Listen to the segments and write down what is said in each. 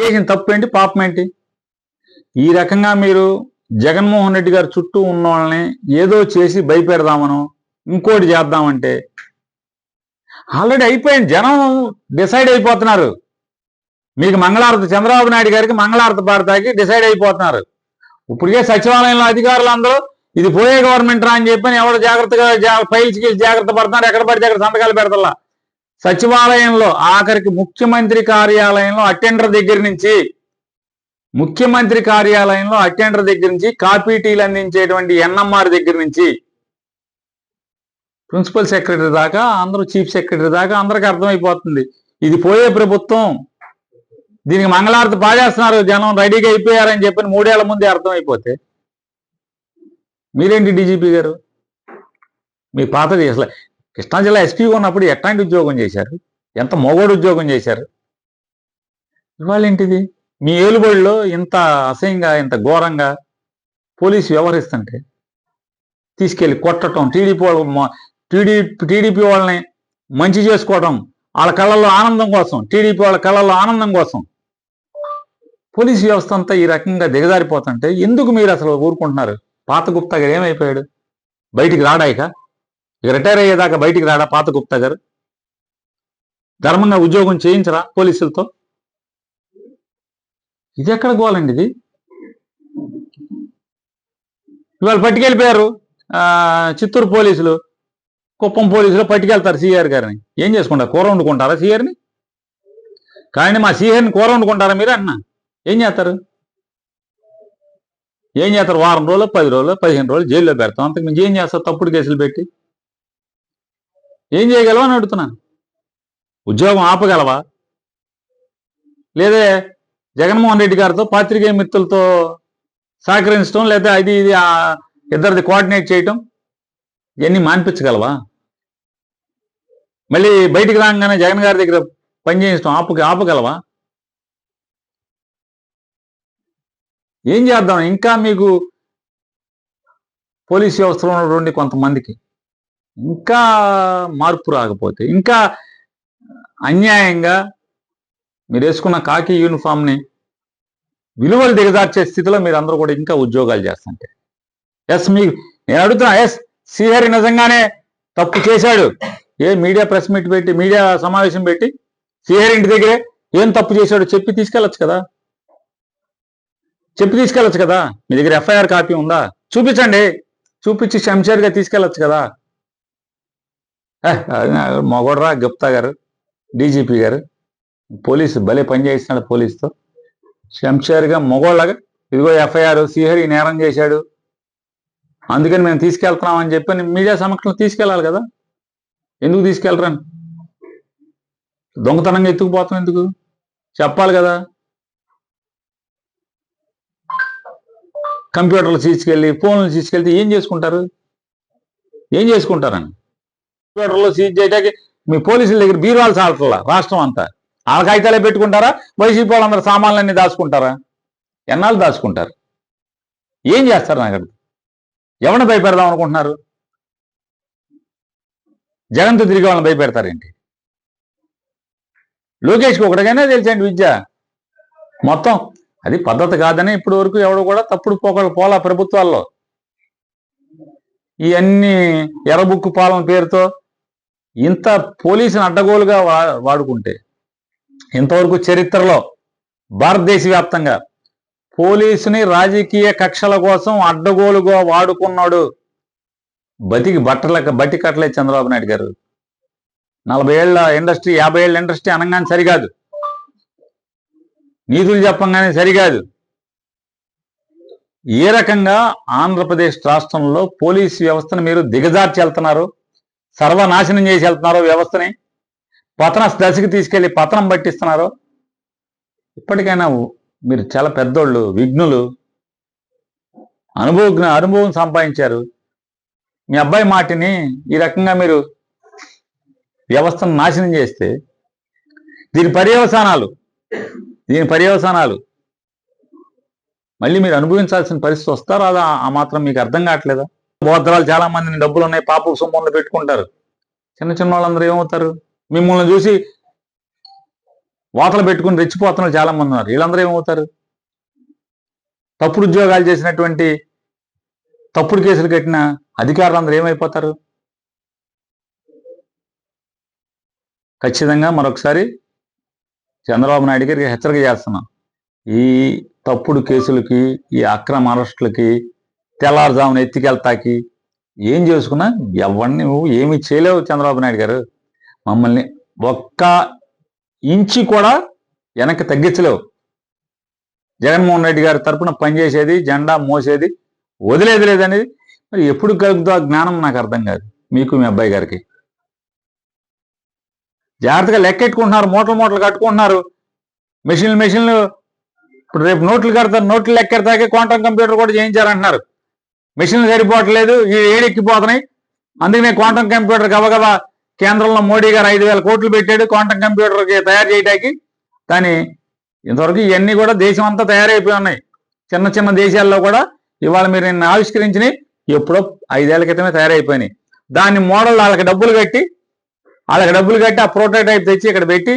చేసిన తప్పు ఏంటి, పాపం ఏంటి? ఈ రకంగా మీరు జగన్మోహన్ రెడ్డి గారు చుట్టూ ఉన్న వాళ్ళని ఏదో చేసి భయపెడదామను, ఇంకోటి చేద్దామంటే ఆల్రెడీ అయిపోయింది. జనం డిసైడ్ అయిపోతున్నారు. మీకు మంగళారతి, చంద్రబాబు నాయుడు గారికి మంగళారతి పాడతాకి డిసైడ్ అయిపోతున్నారు. ఇప్పటికే సచివాలయంలో అధికారులు అందరూ ఇది పోయే గవర్నమెంట్ రా అని చెప్పని ఎవరు జాగ్రత్తగా ఫైల్స్ జాగ్రత్త పడుతున్నారు. ఎక్కడ పడితే అక్కడ సంతకాలు పెడతల్లా. సచివాలయంలో ఆఖరికి ముఖ్యమంత్రి కార్యాలయంలో అటెండర్ దగ్గర నుంచి కాపీ టీలు అందించేటువంటి ఎన్ఎంఆర్ దగ్గర నుంచి ప్రిన్సిపల్ సెక్రటరీ దాకా అందరూ, చీఫ్ సెక్రటరీ దాకా అందరికి అర్థమైపోతుంది ఇది పోయే ప్రభుత్వం. దీనికి మంగళారతి పాడేస్తున్నారు, జనం రెడీగా అయిపోయారని చెప్పని 3 ఏళ్ల ముందే అర్థమైపోతే మీరేంటి డీజీపీ గారు? మీ పాతది అసలు కృష్ణా జిల్లా ఎస్పీగా ఉన్నప్పుడు ఎట్లాంటి ఉద్యోగం చేశారు? ఎంత మొగోడు ఉద్యోగం చేశారు? ఇవాళ ఏంటిది? మీ ఏలుబడిలో ఇంత అసహ్యంగా, ఇంత ఘోరంగా పోలీసు వ్యవహరిస్తుంటే తీసుకెళ్లి కొట్టడం, టీడీపీ వాళ్ళని మంచి చేసుకోవడం, వాళ్ళ కళ్ళల్లో ఆనందం కోసం, టీడీపీ వాళ్ళ కళ్ళల్లో ఆనందం కోసం పోలీసు వ్యవస్థ అంతా ఈ రకంగా దిగజారిపోతుంటే ఎందుకు మీరు అసలు ఊరుకుంటున్నారు? పాత గుప్తా గారు ఏమైపోయాడు? బయటికి రాడాయిక? ఇక రిటైర్ అయ్యేదాకా బయటికి రాడా పాత గుప్తా గారు? ధర్మంగా ఉద్యోగం చేయించరా పోలీసులతో? ఇది ఎక్కడ గోలండి ఇది? ఇవాళ పట్టుకెళ్ళిపోయారు చిత్తూరు పోలీసులు, కుప్పం పోలీసులు పట్టుకెళ్తారు సీఆర్ గారిని. ఏం చేసుకుంటారు? కూర వండుకుంటారా సీఆర్ని? కానీ మా సీఆర్ని కూర వండుకుంటారా మీరు అన్న? ఏం చేస్తారు? వారం రోజులు, 10 రోజులు, 15 రోజులు జైల్లో పెడతాం. అంతకు మించి ఏం చేస్తారు? తప్పుడు కేసులు పెట్టి ఏం చేయగలవా అని అడుగుతున్నా. ఉద్యోగం ఆపగలవా? లేదే జగన్మోహన్ రెడ్డి గారితో పాత్రికేయ మిత్రులతో సహకరించడం, లేదా ఇది ఇద్దరిది కోఆర్డినేట్ చేయటం, ఇవన్నీ మాన్పించగలవా? మళ్ళీ బయటికి రాగానే జగన్ గారి దగ్గర పనిచేయడం ఆపగలవా? ఏం చేద్దాం? ఇంకా మీకు పోలీస్ వ్యవస్థలో ఉన్నటువంటి కొంతమందికి ఇంకా మార్పు రాకపోతే, ఇంకా అన్యాయంగా మీరు వేసుకున్న కాకి యూనిఫామ్ని విలువలు దిగజార్చే స్థితిలో మీరు అందరూ కూడా ఇంకా ఉద్యోగాలు చేస్తుంటే, నేను అడుగుతున్నా, శ్రీహరి నిజంగానే తప్పు చేశాడు, మీడియా ప్రెస్ మీట్ పెట్టి, మీడియా సమావేశం పెట్టి శ్రీహరి ఇంటి దగ్గరే ఏం తప్పు చేశాడో చెప్పి తీసుకెళ్ళచ్చు కదా? మీ దగ్గర ఎఫ్ఐఆర్ కాపీ ఉందా? చూపించండి. చూపించి శంషేర్గా తీసుకెళ్ళచ్చు కదా? మొగోడరా గుప్తా గారు, డీజీపీ గారు, పోలీసు భలే పనిచేస్తున్నాడు పోలీసుతో. శంషేర్గా మొగోళ్ళగా ఇదిగో ఎఫ్ఐఆర్, శ్రీహరి నేరం చేశాడు, అందుకని మేము తీసుకెళ్తున్నామని చెప్పని మీడియా సమక్షంలో తీసుకెళ్ళాలి కదా? ఎందుకు తీసుకెళ్ళరని? దొంగతనంగా ఎత్తుకుపోతాం ఎందుకు? చెప్పాలి కదా? కంప్యూటర్లు తీసుకెళ్ళి, ఫోన్లు తీసుకెళ్తే ఏం చేసుకుంటారని? కంప్యూటర్లో సీజ్ చేయడానికి మీ పోలీసుల దగ్గర బీరువాలు చాలట్లా రాష్ట్రం అంతా. ఆ కాగితాలే పెట్టుకుంటారా? వైసీపీ వాళ్ళందరూ సామాన్లన్నీ దాచుకుంటారా? ఎన్నాళ్ళు దాచుకుంటారు? ఏం చేస్తారు? నాకు ఎవరిని భయపెడదాం అనుకుంటున్నారు? జగన్తో తిరిగి వాళ్ళని భయపెడతారేంటి? లోకేష్కి ఒకటికైనా తెలిసండి విద్య మొత్తం అది పద్ధతి కాదని ఇప్పటి వరకు ఎవడు కూడా తప్పుడు పోలా ప్రభుత్వాల్లో. ఇవన్నీ ఎర్రబుక్కు పాలన పేరుతో ఇంత పోలీసుని అడ్డగోలుగా వాడుకుంటే, ఇంతవరకు చరిత్రలో భారతదేశ వ్యాప్తంగా పోలీసుని రాజకీయ కక్షల కోసం అడ్డగోలుగా వాడుకున్నాడు బట్టి కట్టలే చంద్రబాబు నాయుడు గారు. 40 ఏళ్ల ఇండస్ట్రీ, 50 ఏళ్ల ఇండస్ట్రీ అనగానే సరికాదు, నీతులు చెప్పంగానే సరికాదు. ఏ రకంగా ఆంధ్రప్రదేశ్ రాష్ట్రంలో పోలీసు వ్యవస్థను మీరు దిగజార్చి వెళ్తున్నారు, సర్వనాశనం చేసి వెళ్తున్నారో, వ్యవస్థని పతన దశకి తీసుకెళ్లి పతనం పట్టిస్తున్నారో, ఇప్పటికైనా మీరు చాలా పెద్దోళ్ళు, విఘ్నులు, అనుభవం సంపాదించారు. మీ అబ్బాయి మాటిని ఈ రకంగా మీరు వ్యవస్థను నాశనం చేస్తే దీని పర్యవసానాలు మళ్ళీ మీరు అనుభవించాల్సిన పరిస్థితి వస్తారా? ఆ మాత్రం మీకు అర్థం కావట్లేదా? బోధరాలు చాలా మందిని డబ్బులు ఉన్నాయి పాపకు సొమ్ములు పెట్టుకుంటారు. చిన్న వాళ్ళందరూ ఏమవుతారు? మిమ్మల్ని చూసి వాతలు పెట్టుకుని రెచ్చిపోతున్నారు చాలా మంది ఉన్నారు. వీళ్ళందరూ ఏమవుతారు? తప్పుడు ఉద్యోగాలు చేసినటువంటి, తప్పుడు కేసులు కట్టిన అధికారులందరూ ఏమైపోతారు? ఖచ్చితంగా మరొకసారి చంద్రబాబు నాయుడు గారికి హెచ్చరిక చేస్తున్నాం. ఈ తప్పుడు కేసులకి, ఈ అక్రమ అరెస్టులకి, తెల్లారుజామున ఎత్తికెళ్తాకి ఏం చేసుకున్నా ఎవరిని నువ్వు ఏమి చేయలేవు చంద్రబాబు నాయుడు గారు. మమ్మల్ని ఒక్క ఇంచి కూడా వెనక్కి తగ్గించలేవు. జగన్మోహన్ రెడ్డి గారి తరపున పనిచేసేది, జెండా మోసేది వదిలేది లేదనేది మరి ఎప్పుడు కలుగుతుందో ఆ జ్ఞానం నాకు అర్థం కాదు. మీకు మీ అబ్బాయి గారికి జాగ్రత్తగా లెక్కెట్టుకుంటున్నారు, మూటలు కట్టుకుంటున్నారు. మెషిన్లు ఇప్పుడు రేపు నోట్లు కడతారు, నోట్లు లెక్కెడతాకే క్వాంటమ్ కంప్యూటర్ కూడా చేయించారంటున్నారు. మెషిన్లు సరిపోవట్లేదు, ఈ ఏడెక్కిపోతున్నాయి. అందుకనే క్వాంటమ్ కంప్యూటర్ గబగబా కేంద్రంలో మోడీ గారు 5,000 కోట్లు పెట్టాడు క్వాంటమ్ కంప్యూటర్కి తయారు చేయడానికి. కానీ ఇంతవరకు ఇవన్నీ కూడా దేశం అంతా తయారైపోయి ఉన్నాయి. చిన్న చిన్న దేశాల్లో కూడా ఇవాళ మీరు నిన్న ఆవిష్కరించినవి ఎప్పుడో 5 ఏళ్ల క్రితమే తయారైపోయినాయి. దాన్ని మోడల్ వాళ్ళకి డబ్బులు కట్టి ఆ ప్రోటోటైప్ తెచ్చి ఇక్కడ పెట్టి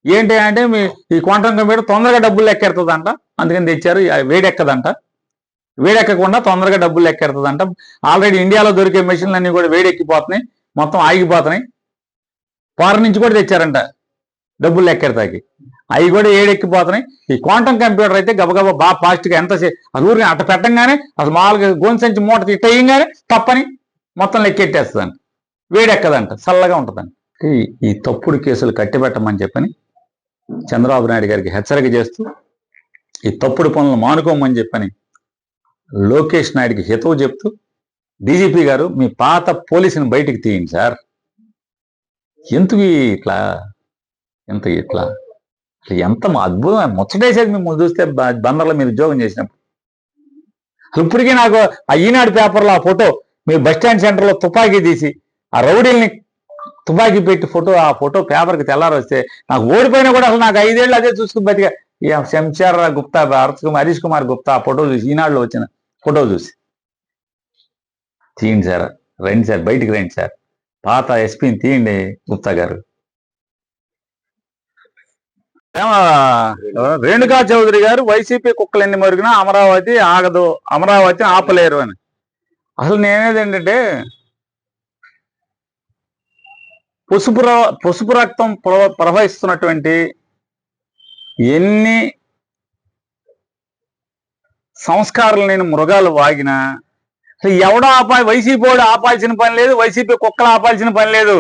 ఏంటి అంటే మీ ఈ క్వాంటమ్ కంప్యూటర్ తొందరగా డబ్బులు లెక్కెడుతుందంట, అందుకని తెచ్చారు. వేడెక్కదంట, వేడెక్కకుండా తొందరగా డబ్బులు లెక్కెడుతుందంట. ఆల్రెడీ ఇండియాలో దొరికే మెషిన్లన్నీ కూడా వేడెక్కిపోతున్నాయి, మొత్తం ఆగిపోతున్నాయి. ఫారెన్ నుంచి కూడా తెచ్చారంట డబ్బులు లెక్కెడతాకి, అవి కూడా ఏడెక్కిపోతున్నాయి. ఈ క్వాంటమ్ కంప్యూటర్ అయితే గబగబా బాగా ఫాస్ట్గా ఎంతసేపు అది ఊరిని అట్ట పెట్టంగానే అసలు మామూలుగా గోన్ సంచి మూట తిట్టేయంగానే తప్పని మొత్తం లెక్కెట్టేస్తుందంట, వేడెక్కదంట, చల్లగా ఉంటుందంట. ఈ తప్పుడు కేసులు కట్టిపెట్టమని చెప్పని చంద్రబాబు నాయుడు గారికి హెచ్చరిక చేస్తూ, ఈ తప్పుడు పనులు మానుకోమని చెప్పని లోకేష్ నాయుడికి హితవు చెప్తూ, డీజీపీ గారు మీ పాత పోలీసుని బయటికి తీయండి సార్. ఎందుకు ఇట్లా ఇట్లా ఎంత అద్భుతం ముచ్చటేసేది మిమ్మల్ని చూస్తే బందర్లో మీరు ఉద్యోగం చేసినప్పుడు. ఇప్పటికీ నాకు ఆ ఈనాడు పేపర్లో ఆ ఫోటో మీరు బస్టాండ్ సెంటర్లో తుపాకీ తీసి ఆ రౌడీల్ని తుపాకీ పెట్టి ఆ ఫోటో పేపర్కి తెల్లారు వస్తే నాకు ఓడిపోయినా కూడా అసలు నాకు 5 ఏళ్ళు అదే చూసుకుని బతిగా. శంషార్ గుప్తా, హరీష్ కుమార్ గుప్తా ఆ ఫోటో చూసి, ఈనాడులో వచ్చిన ఫోటో చూసి తీయండి సార్, రండి సార్, బయటికి రండి సార్, పాత ఎస్పీని తీయండి గుప్తా గారు. రేణుకా చౌదరి గారు వైసీపీ కుక్కలు ఎన్ని మరిగినా అమరావతి ఆగదు, అమరావతిని ఆపలేరు అని. అసలు నేనేది ఏంటంటే పసుపు రక్తం ప్రవహిస్తున్నటువంటి ఎన్ని సంస్కారాలు నేను మృగాలు వాగినా ఎవడో వైసీపీ వాడు ఆపాల్సిన పని లేదు, వైసీపీ కుక్కలు ఆపాల్సిన పని లేదు.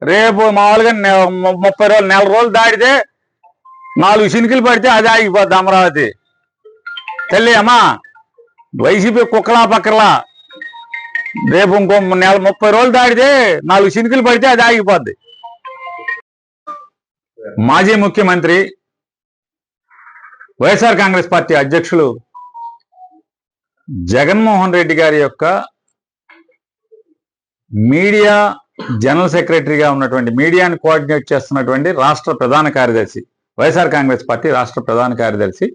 రేపు మామూలుగా 30 రోజులు, నెల రోజులు దాటితే 4 చినుకులు పడితే అది ఆగిపోద్ది అమరావతి. తల్లి అమ్మా, వైసీపీ కుక్కలా పక్కలా రేపు ఇంకో 30 రోజులు దాటితే 4 చినుకులు పడితే అది ఆగిపోద్ది. మాజీ ముఖ్యమంత్రి వైఎస్ఆర్ కాంగ్రెస్ పార్టీ అధ్యక్షులు జగన్మోహన్ రెడ్డి గారి యొక్క మీడియా జనరల్ సెక్రటరీగా ఉన్నటువంటి, మీడియాని కోఆర్డినేట్ చేస్తున్నటువంటి రాష్ట్ర ప్రధాన కార్యదర్శి, వైఎస్ఆర్ కాంగ్రెస్ పార్టీ రాష్ట్ర ప్రధాన కార్యదర్శి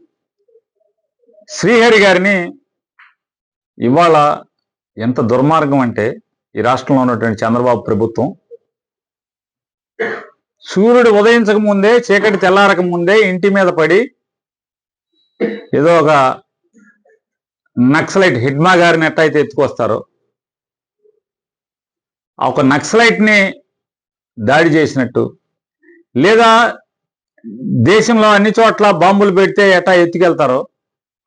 శ్రీహరి గారిని ఇవాళ ఎంత దుర్మార్గం అంటే, ఈ రాష్ట్రంలో ఉన్నటువంటి చంద్రబాబు ప్రభుత్వం సూర్యుడు ఉదయించక ముందే, చీకటి తెల్లారక ముందే ఇంటి మీద పడి ఏదో ఒక నక్సలైట్ హిడ్మా గారిని ఎట్టయితే ఎత్తుకొస్తారో ఒక నక్సలైట్ని దాడి చేసినట్టు, లేదా దేశంలో అన్ని చోట్ల బాంబులు పెడితే ఎట్టా ఎత్తుకెళ్తారో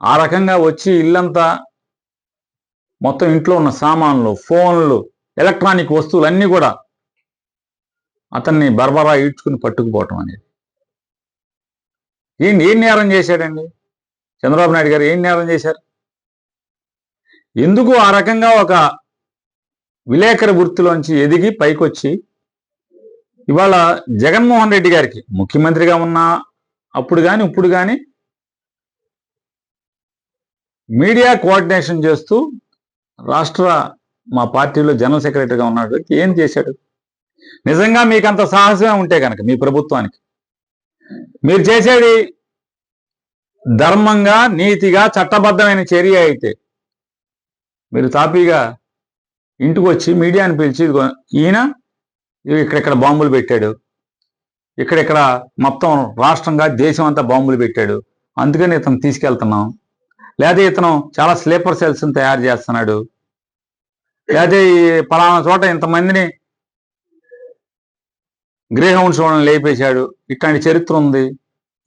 ఆ రకంగా వచ్చి ఇల్లంతా మొత్తం ఇంట్లో ఉన్న సామాన్లు, ఫోన్లు, ఎలక్ట్రానిక్ వస్తువులు అన్నీ కూడా అతన్ని బర్బరా ఈడ్చుకుని పట్టుకుపోవటం అనేది ఏం నేరం చేశాడండి చంద్రబాబు నాయుడు గారు? ఏం నేరం చేశారు? ఎందుకు ఆ రకంగా ఒక విలేకరి వృత్తిలోంచి ఎదిగి పైకొచ్చి ఇవాళ జగన్మోహన్ రెడ్డి గారికి ముఖ్యమంత్రిగా ఉన్న అప్పుడు కానీ ఇప్పుడు కానీ మీడియా కోఆర్డినేషన్ చేస్తూ రాష్ట్ర మా పార్టీలో జనరల్ సెక్రటరీగా ఉన్నాడు, ఏం చేశాడు? నిజంగా మీకు అంత సాహసమే ఉంటే కనుక మీ ప్రభుత్వానికి, మీరు చేసేది ధర్మంగా, నీతిగా, చట్టబద్ధమైన చర్య అయితే మీరు తాపీగా ఇంటికి వచ్చి మీడియాని పిలిచి ఈయన ఇక్కడెక్కడ బాంబులు పెట్టాడు, ఇక్కడిక్కడ మొత్తం రాష్ట్రంగా దేశం అంతా బాంబులు పెట్టాడు, అందుకని ఇతను తీసుకెళ్తున్నాం. లేదా ఇతను చాలా స్లీపర్ సెల్స్ని తయారు చేస్తున్నాడు, లేదా ఈ పలానా చోట ఇంతమందిని గ్రే హౌండ్స్ వాళ్ళని లేపేశాడు, ఇట్లాంటి చరిత్ర ఉంది.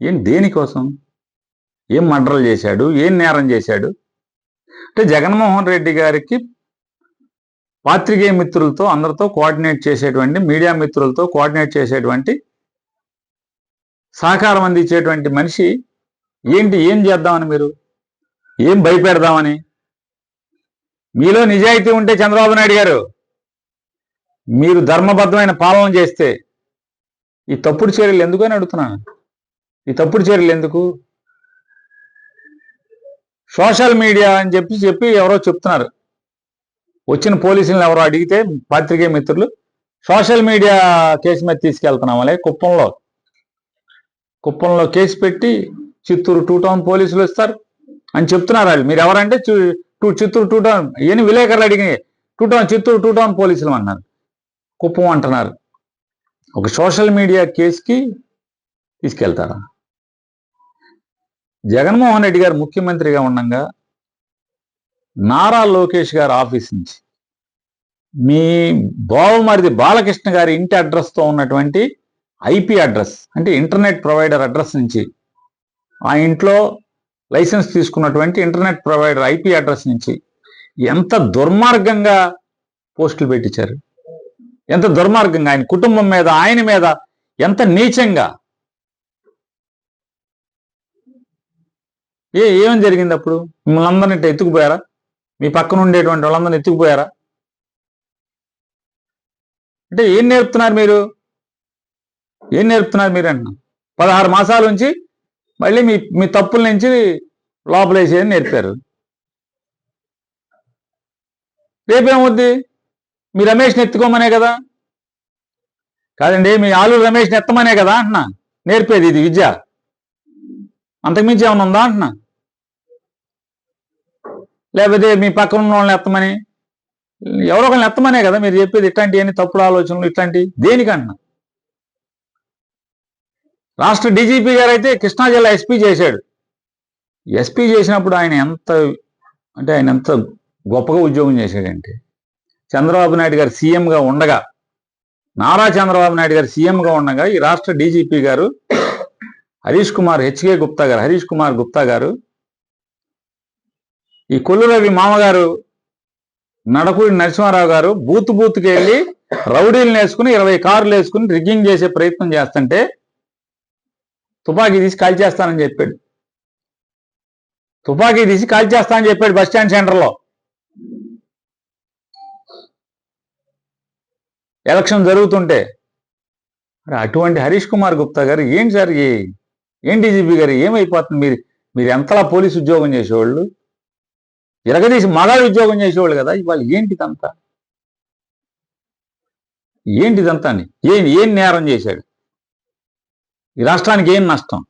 ఏం దేనికోసం? ఏం మర్డర్లు చేశాడు, ఏం నేరం చేశాడు? అంటే జగన్మోహన్ రెడ్డి గారికి పాత్రికేయ మిత్రులతో అందరితో కోఆర్డినేట్ చేసేటువంటి, మీడియా మిత్రులతో కోఆర్డినేట్ చేసేటువంటి, సహకారం అందించేటువంటి మనిషి ఏంటి? ఏం చేద్దామని మీరు? ఏం భయపెడదామని? మీలో నిజాయితీ ఉంటే చంద్రబాబు నాయుడు గారు, మీరు ధర్మబద్ధమైన పాలన చేస్తే ఈ తప్పుడు చర్యలు ఎందుకని అడుగుతున్నాను. ఈ తప్పుడు చర్యలు ఎందుకు? సోషల్ మీడియా అని చెప్పి ఎవరో చెప్తున్నారు. వచ్చిన పోలీసులను ఎవరో అడిగితే పాత్రికేయ మిత్రులు, సోషల్ మీడియా కేసు మీద తీసుకెళ్తున్నామలే, కుప్పంలో కేసు పెట్టి చిత్తూరు 2 టౌన్ పోలీసులు వస్తారు అని చెప్తున్నారు వాళ్ళు. మీరు ఎవరంటే చిత్తూరు 2 టౌన్, ఏమి విలేకరులు అడిగి చిత్తూరు 2 టౌన్ పోలీసులు అన్నారు, కుప్పం అంటున్నారు. ఒక సోషల్ మీడియా కేసుకి తీసుకెళ్తారా? జగన్మోహన్ రెడ్డి గారు ముఖ్యమంత్రిగా ఉండగా నారా లోకేష్ గారి ఆఫీస్ నుంచి మీ బావమరిది బాలకృష్ణ గారి ఇంటి అడ్రస్తో ఉన్నటువంటి ఐపీ అడ్రస్, అంటే ఇంటర్నెట్ ప్రొవైడర్ అడ్రస్ నుంచి, ఆ ఇంట్లో లైసెన్స్ తీసుకున్నటువంటి ఇంటర్నెట్ ప్రొవైడర్ ఐపీ అడ్రస్ నుంచి ఎంత దుర్మార్గంగా పోస్టులు పెట్టించారు, ఎంత దుర్మార్గంగా ఆయన కుటుంబం మీద, ఆయన మీద ఎంత నీచంగా. ఏమని జరిగింది అప్పుడు? మిమ్మల్ని అందరినీ ఎత్తుకుపోయారా? మీ పక్కన ఉండేటువంటి వాళ్ళందరినీ ఎత్తుకుపోయారా? అంటే ఏం నేర్పుతున్నారు మీరు? ఏం నేర్పుతున్నారు మీరు అంటున్నా? 16 మాసాల నుంచి మళ్ళీ మీ తప్పుల నుంచి లోపలేసేది నేర్పారు. రేపేమవుద్ది? మీ రమేష్ని ఎత్తుకోమనే కదా? కాదండి, మీ ఆలూరు రమేష్ని ఎత్తమనే కదా అంటున్నా నేర్పేది ఇది విద్య. అంతకుమించి ఏమైనా ఉందా అంటున్నా? లేకపోతే మీ పక్కన ఉన్న వాళ్ళని ఎత్తమని, ఎవరో ఒకరిని ఎత్తమనే కదా మీరు చెప్పేది. ఇట్లాంటి అని తప్పుడు ఆలోచనలు ఇట్లాంటి దేనికంటున్నా? రాష్ట్ర డీజీపీ గారు అయితే కృష్ణా జిల్లా ఎస్పీ చేశాడు. ఎస్పీ చేసినప్పుడు ఆయన ఎంత గొప్పగా ఉద్యోగం చేశాడంటే, చంద్రబాబు నాయుడు గారు సీఎంగా ఉండగా, నారా చంద్రబాబు నాయుడు గారు సీఎంగా ఉండగా ఈ రాష్ట్ర డీజీపీ గారు హరీష్ కుమార్ గుప్తా గారు ఈ కొల్లు రవి మామగారు నడకూడి నరసింహారావు గారు బూత్కి వెళ్ళి రౌడీలను వేసుకుని 20 కార్లు వేసుకుని రిగ్గింగ్ చేసే ప్రయత్నం చేస్తుంటే తుపాకీ తీసి కాల్చేస్తానని చెప్పాడు. బస్ స్టాండ్ సెంటర్లో ఎలక్షన్ జరుగుతుంటే. అటువంటి హరీష్ కుమార్ గుప్తా గారు ఏంటి సార్, ఏం డీజీపీ గారు ఏమైపోతుంది? మీరు ఎంతలా పోలీసు ఉద్యోగం చేసేవాళ్ళు, ఇరగదీసి మగాడి ఉద్యోగం చేసేవాళ్ళు కదా. ఇవాళ ఏంటిదంతా అని ఏం నేరం చేశాడు? ఈ రాష్ట్రానికి ఏం నష్టం?